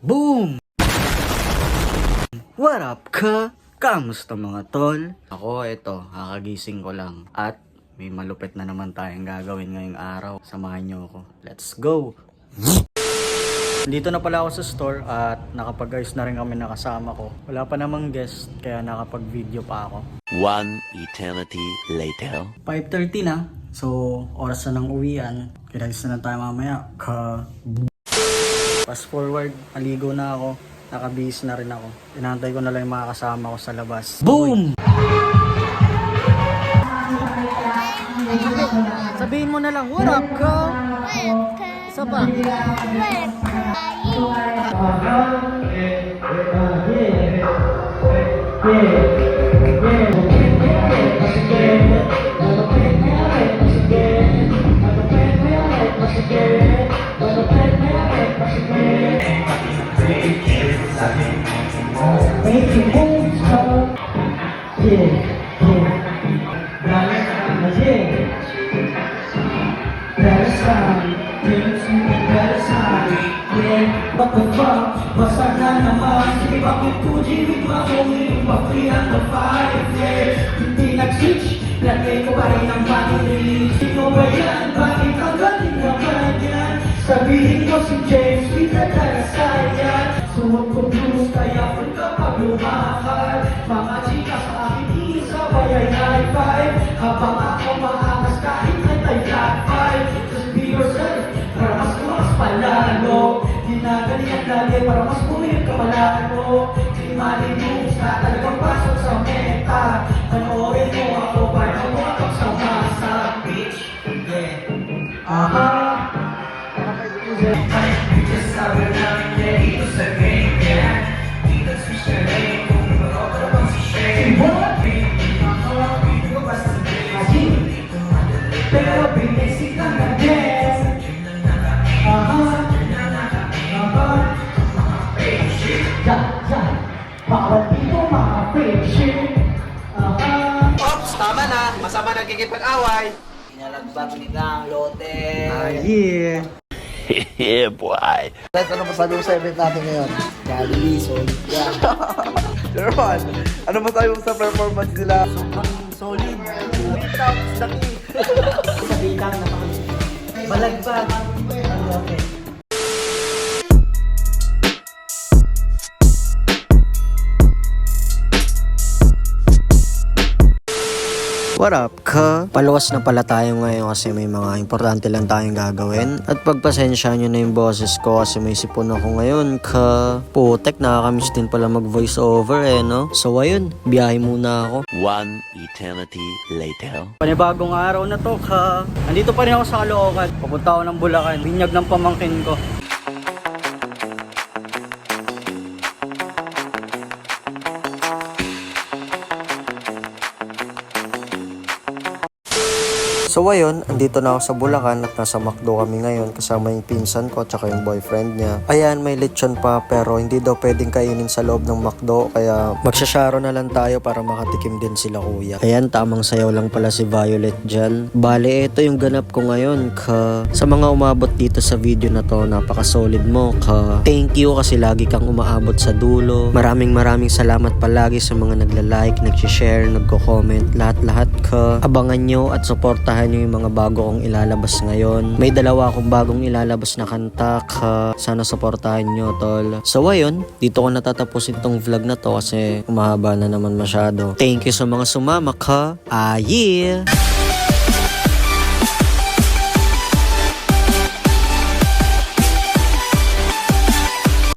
Boom! What up ka? Kamusta mga tol? Ako ito, kakagising ko lang. At may malupit na naman tayong gagawin ngayong araw. Samahan nyo ako. Let's go! Dito na pala ako sa store at nakapag-ayos na rin kami nakasama ko. Wala pa namang guest kaya nakapag-video pa ako. One eternity later. 5:30 na. So, oras na ng uwian. Kinalis na tayo mamaya. Fast forward, aligo na ako. Nakabihis na rin ako. Inantay ko na lang yung mga kasama ko sa labas. Boom! Sabihin mo na lang, what up, girl? Isa pa. Basta na naman, sige bakit puji with my homie, paprihan ng fire flare. Hindi nag-switch, lagay ko pa rin ang battery. Sino ba yan? Bakit ang galing naman yan? Sabihin ko si James, kita tayo sayan. Suwag ko blues, kaya full kapag lumakad. Mga chika sa akin, isabay ay high five. Habang ako maakas kahit antay-flat five. Just be yourself, para mas tumas palalo. Ginagalingan lagi para mas bumiyag ka palalo. Di malinus na talagang pasok sa meta. Panoorin mo ako para mawakap sa masa. Bitch, yeah. Aha. Bitches sabi namin yeah, dito sa game, yeah. Dito switch na lane, kung nagbaroka na bang si Shane. What? Dito ko ba sa game? Pero binisik lang na guess. Aha. Bawal dito mga friendship. Ops, tama na. Masama nagkikipag-away. Inalagbag nila ang lote. Yeah! Yeah, boy. Guys, ano masabi mo sa event natin ngayon? Jollibee, solid yan. Jerman, ano masabi mo sa performance nila? Sobrang solid. Sabihin lang na balagbag ang lote. What up, ka? Paluwas na pala tayo ngayon kasi may mga importante lang tayong gagawin. At pagpasensya nyo na yung boses ko kasi may sipon ako ngayon, ka. Putek, nakakamiss din pala mag voice over no? So ayun, biyahe muna ako. One eternity later. Panibagong araw na to, ka. Nandito pa rin ako sa Caloocan. Papunta ako ng Bulacan. Binyag ng pamangkin ko. So ayun, andito na ako sa Bulacan at nasa McDo kami ngayon kasama yung pinsan ko at saka yung boyfriend niya. Ayan, may lechon pa pero hindi daw pwedeng kainin sa loob ng McDo kaya magsasyaro na lang tayo para makatikim din sila kuya. Ayan, tamang sayaw lang pala si Violet dyan. Bale, ito yung ganap ko ngayon, ka. Sa mga umabot dito sa video na to, napaka-solid mo, ka. Thank you kasi lagi kang umaabot sa dulo. Maraming salamat palagi sa mga nagla-like, nag-share, nagko-comment, lahat-lahat, ka. Abangan nyo at suportahan nyo yung mga bago kong ilalabas ngayon. May dalawa akong bagong ilalabas na kanta, ka. Sana suportahan nyo, tol. So ayun, dito ko natatapusin tong vlog na to kasi umahaba na naman masyado. Thank you sa mga sumama, ka. Yeah!